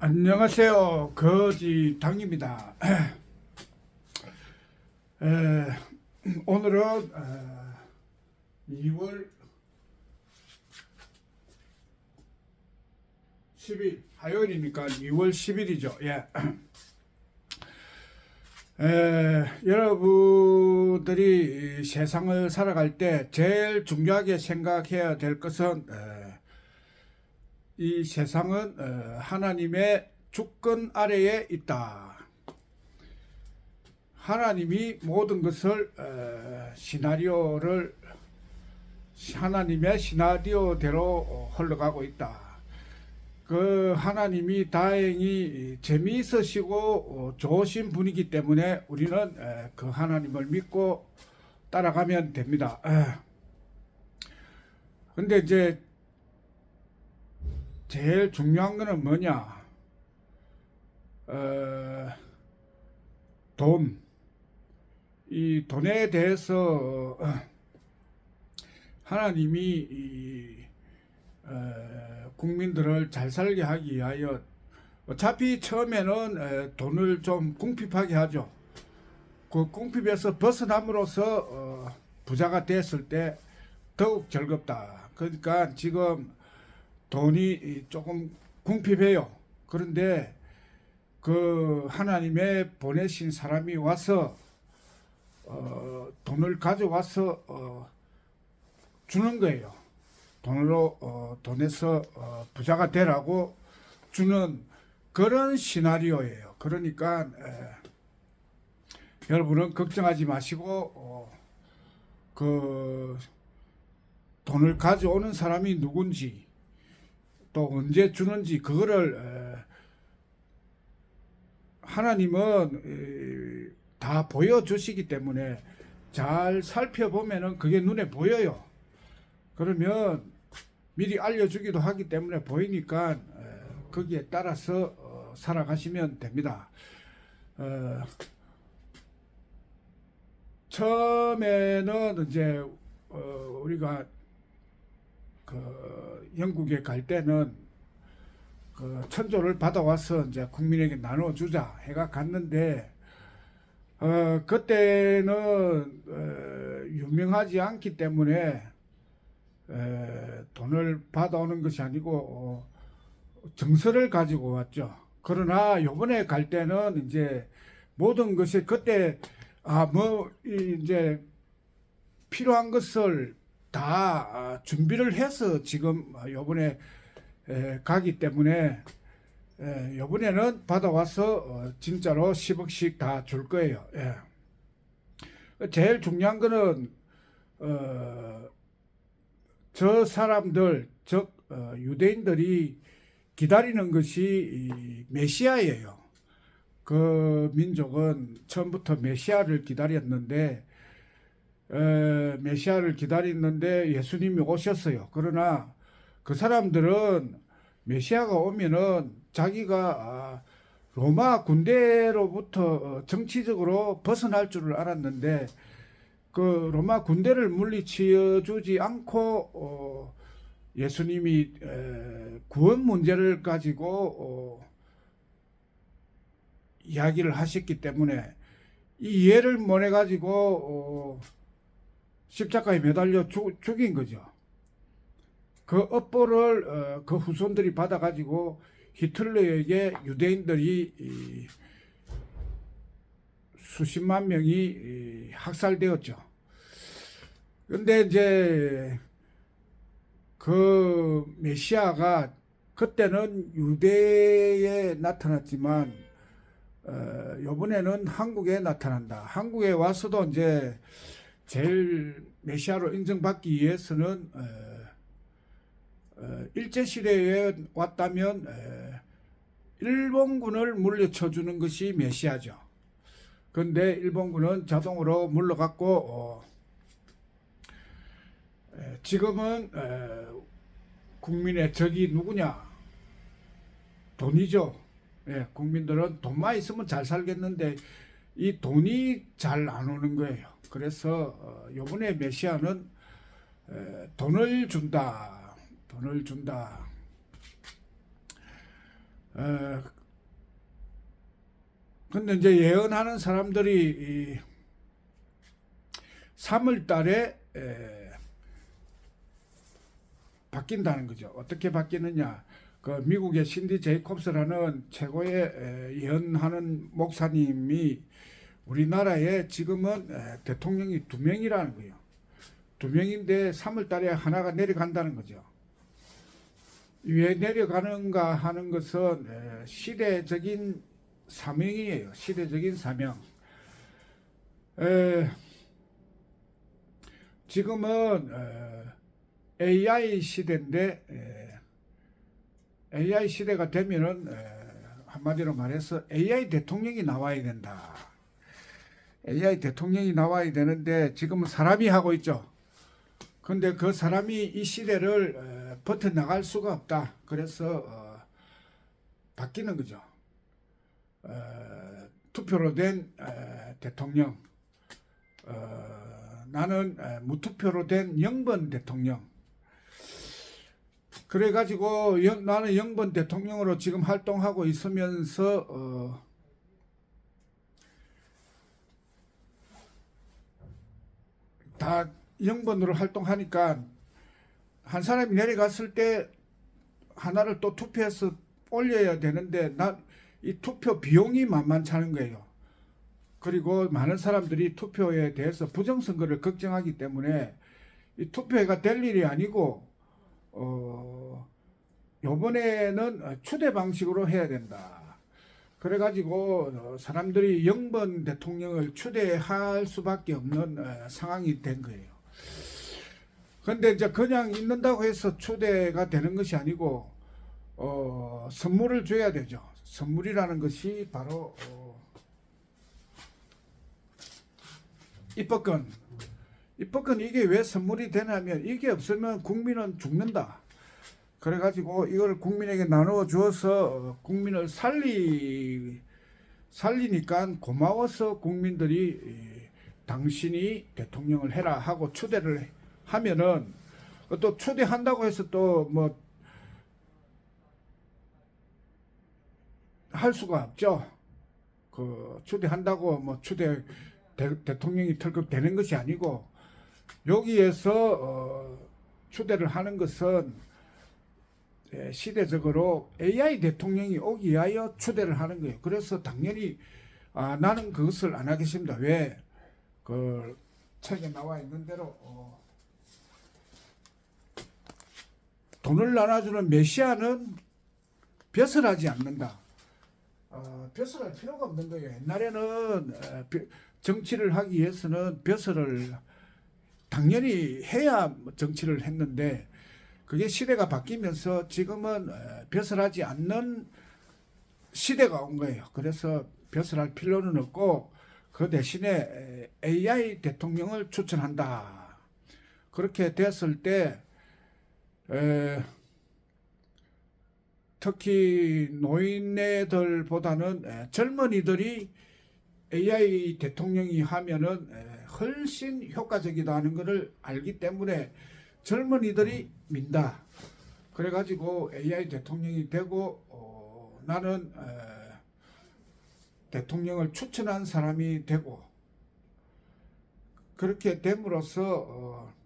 안녕하세요. 거지당입니다. 오늘은 2월 10일 화요일이니까 2월 10일이죠. 예. 여러분들이 세상을 살아갈 때 제일 중요하게 생각해야 될 것은 이 세상은 하나님의 주권 아래에 있다. 하나님이 모든 것을 하나님의 시나리오대로 흘러가고 있다. 그 하나님이 다행히 재미있으시고 좋으신 분이기 때문에 우리는 그 하나님을 믿고 따라가면 됩니다. 근데 이제 제일 중요한 거는 뭐냐? 돈. 이 돈에 대해서 하나님이 국민들을 잘 살게 하기 위하여 어차피 처음에는 돈을 좀 궁핍하게 하죠. 그 궁핍에서 벗어남으로써 부자가 됐을 때 더욱 즐겁다. 그러니까 지금 돈이 조금 궁핍해요. 그런데 그 하나님의 보내신 사람이 와서 돈을 가져와서 주는 거예요. 돈에서 부자가 되라고 주는 그런 시나리오예요. 그러니까 여러분은 걱정하지 마시고 그 돈을 가져오는 사람이 누군지 또 언제 주는지 그거를 하나님은 다 보여주시기 때문에 잘 살펴보면은 그게 눈에 보여요. 그러면 미리 알려주기도 하기 때문에 보이니까 거기에 따라서 살아가시면 됩니다. 처음에는 이제 우리가 그 영국에 갈 때는 그 천조를 받아와서 이제 국민에게 나눠주자 해가 갔는데 그때는 유명하지 않기 때문에 돈을 받아오는 것이 아니고 정서를 가지고 왔죠. 그러나 요번에 갈 때는 이제 모든 것이 그때 이제 필요한 것을 다 준비를 해서 지금 요번에 가기 때문에 요번에는 받아와서 진짜로 10억씩 다 줄 거예요. 예. 제일 중요한 거는 저 사람들 즉 유대인들이 기다리는 것이 메시아예요. 그 민족은 처음부터 메시아를 기다렸는데 예수님이 오셨어요. 그러나 그 사람들은 메시아가 오면은 자기가 로마 군대로부터 정치적으로 벗어날 줄을 알았는데 그 로마 군대를 물리쳐 주지 않고 예수님이 구원 문제를 가지고 이야기를 하셨기 때문에 이 예를 모내 가지고 십자가에 매달려 죽인 거죠. 그 업보를 그 후손들이 받아가지고 히틀러에게 유대인들이 수십만 명이 학살되었죠. 근데 이제 그 메시아가 그때는 유대에 나타났지만 이번에는 한국에 나타난다. 한국에 와서도 이제 제일 메시아로 인정받기 위해서는 일제시대에 왔다면 일본군을 물리쳐주는 것이 메시아죠. 그런데 일본군은 자동으로 물러갔고 지금은 국민의 적이 누구냐? 돈이죠. 국민들은 돈만 있으면 잘 살겠는데 이 돈이 잘 안 오는 거예요. 그래서 이번에 메시아는 돈을 준다. 근데 이제 예언하는 사람들이 이 3월 달에 바뀐다는 거죠. 어떻게 바뀌느냐? 그 미국의 신디 제이콥스라는 최고의 예언하는 목사님이 우리나라에 지금은 대통령이 2명이라는 거예요. 2명인데 3월 달에 하나가 내려간다는 거죠. 왜 내려가는가 하는 것은 시대적인 사명이에요. 시대적인 사명. 지금은 AI 시대인데 AI 시대가 되면은 한마디로 말해서 AI 대통령이 나와야 된다. AI 대통령이 나와야 되는데 지금은 사람이 하고 있죠. 근데 그 사람이 이 시대를 버텨나갈 수가 없다. 그래서 바뀌는 거죠. 투표로 된 대통령, 나는 무투표로 된 영번 대통령. 그래가지고 나는 영번 대통령으로 지금 활동하고 있으면서 다 영번으로 활동하니까 한 사람이 내려갔을 때 하나를 또 투표해서 올려야 되는데 이 투표 비용이 만만치 않은 거예요. 그리고 많은 사람들이 투표에 대해서 부정선거를 걱정하기 때문에 이 투표가 될 일이 아니고 요번에는 추대 방식으로 해야 된다. 그래가지고 사람들이 영번 대통령을 추대할 수밖에 없는 상황이 된 거예요. 근데 이제 그냥 있는다고 해서 추대가 되는 것이 아니고 선물을 줘야 되죠. 선물이라는 것이 바로 입법권. 입법권 이게 왜 선물이 되냐면 이게 없으면 국민은 죽는다. 그래가지고 이걸 국민에게 나누어 주어서 국민을 살리니까 고마워서 국민들이 당신이 대통령을 해라 하고 추대를 하면은 또 추대한다고 해서 또 뭐 할 수가 없죠. 그 추대한다고 뭐 대통령이 털컥 되는 것이 아니고 여기에서 추대를 하는 것은 시대적으로 AI 대통령이 오기 위하여 추대를 하는 거예요. 그래서 당연히 나는 그것을 안 하겠습니다. 왜? 그 책에 나와 있는 대로 돈을 나눠주는 메시아는 벼슬하지 않는다. 벼슬할 필요가 없는 거예요. 옛날에는 정치를 하기 위해서는 벼슬을 당연히 해야 정치를 했는데 그게 시대가 바뀌면서 지금은 벼슬하지 않는 시대가 온 거예요. 그래서 벼슬할 필요는 없고 그 대신에 AI 대통령을 추천한다. 그렇게 됐을 때 특히 노인네들보다는 젊은이들이 AI 대통령이 하면은 훨씬 효과적이다는 것을 알기 때문에 젊은이들이 민다. 그래가지고 AI 대통령이 되고 나는 대통령을 추천한 사람이 되고 그렇게 됨으로써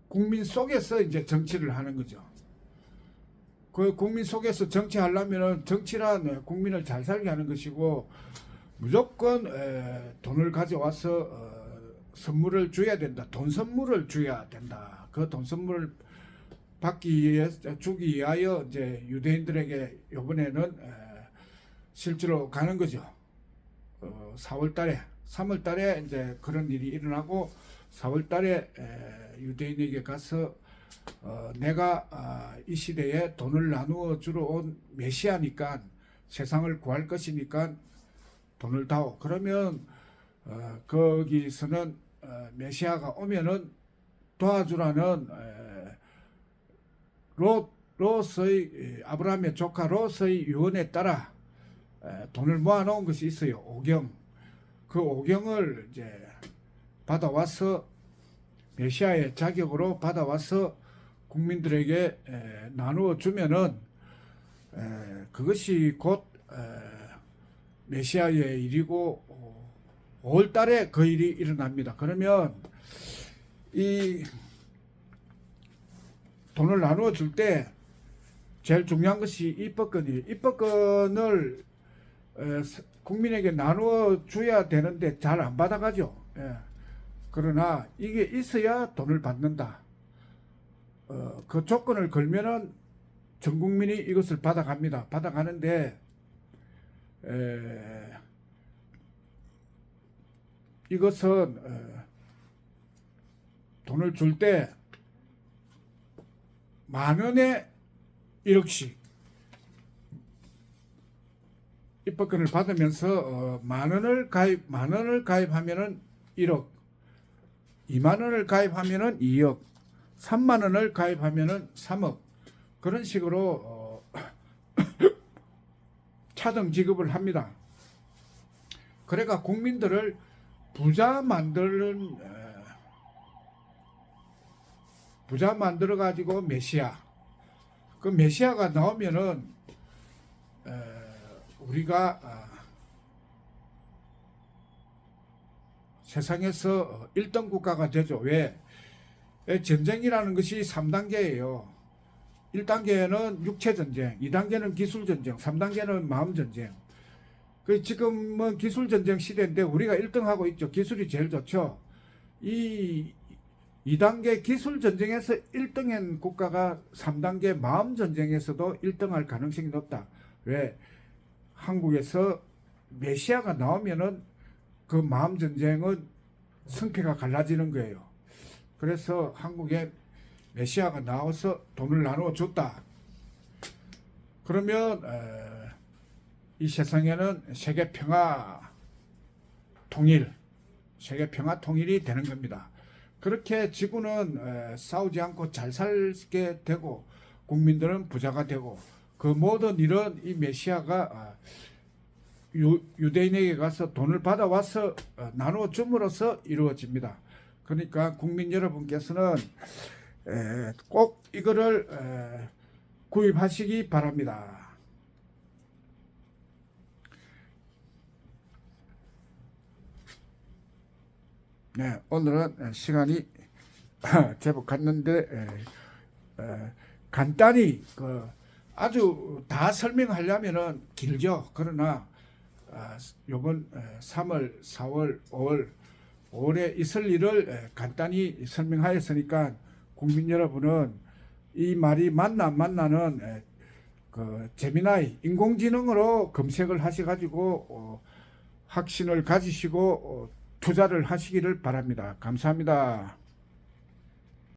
국민 속에서 이제 정치를 하는 거죠. 그 국민 속에서 정치하려면 정치란 국민을 잘 살게 하는 것이고 무조건 돈을 가져와서 선물을 줘야 된다. 돈 선물을 줘야 된다. 그 돈 선물을 주기 위하여 이제 유대인들에게 이번에는 실제로 가는 거죠. 4월달에 3월달에 이제 그런 일이 일어나고 4월달에 유대인에게 가서 내가 이 시대에 돈을 나누어 주러 온 메시아니까 세상을 구할 것이니까 돈을 다오. 그러면 거기서는 메시아가 오면은 도와주라는 롯의 아브라함의 조카 롯의 유언에 따라 돈을 모아놓은 것이 있어요. 오경. 그 오경을 이제 받아와서 메시아의 자격으로 받아와서 국민들에게 나누어 주면은 그것이 곧 메시아의 일이고 5월 달에 그 일이 일어납니다. 그러면 이 돈을 나누어 줄 때 제일 중요한 것이 입법권이에요. 입법권을 국민에게 나누어 줘야 되는데 잘 안 받아가죠. 그러나 이게 있어야 돈을 받는다. 그 조건을 걸면은 전 국민이 이것을 받아갑니다. 받아가는데 이것은 돈을 줄 때 10,000원에 1억씩 입법권을 받으면서 10,000원을 가입하면은 1억, 20,000원을 가입하면은 2억, 30,000원을 가입하면은 3억, 그런 식으로 차등 지급을 합니다. 그러니까 국민들을 부자 만들어 가지고 그 메시아가 나오면은 우리가 세상에서 1등 국가가 되죠. 왜? 전쟁이라는 것이 3단계예요. 1단계는 육체전쟁, 2단계는 기술전쟁, 3단계는 마음전쟁. 지금은 기술전쟁 시대인데 우리가 1등하고 있죠. 기술이 제일 좋죠. 이 2단계 기술전쟁에서 1등한 국가가 3단계 마음전쟁에서도 1등할 가능성이 높다. 왜? 한국에서 메시아가 나오면은 그 마음전쟁은 승패가 갈라지는 거예요. 그래서 한국에 메시아가 나와서 돈을 나누어 줬다. 그러면 이 세상에는 세계 평화 통일이 되는 겁니다. 그렇게 지구는 싸우지 않고 잘 살게 되고 국민들은 부자가 되고 그 모든 일은 이 메시아가 유대인에게 가서 돈을 받아와서 나누어 줌으로써 이루어집니다. 그러니까 국민 여러분께서는 꼭 이거를 구입하시기 바랍니다. 네, 오늘은 시간이 제법 갔는데 간단히 아주 다 설명하려면은 길죠. 그러나 요번 3월, 4월, 5월에 있을 일을 간단히 설명하였으니까 국민 여러분은 이 말이 맞나 안 맞나는 제미나이 인공지능으로 검색을 하셔가지고 확신을 가지시고 투자를 하시기를 바랍니다. 감사합니다.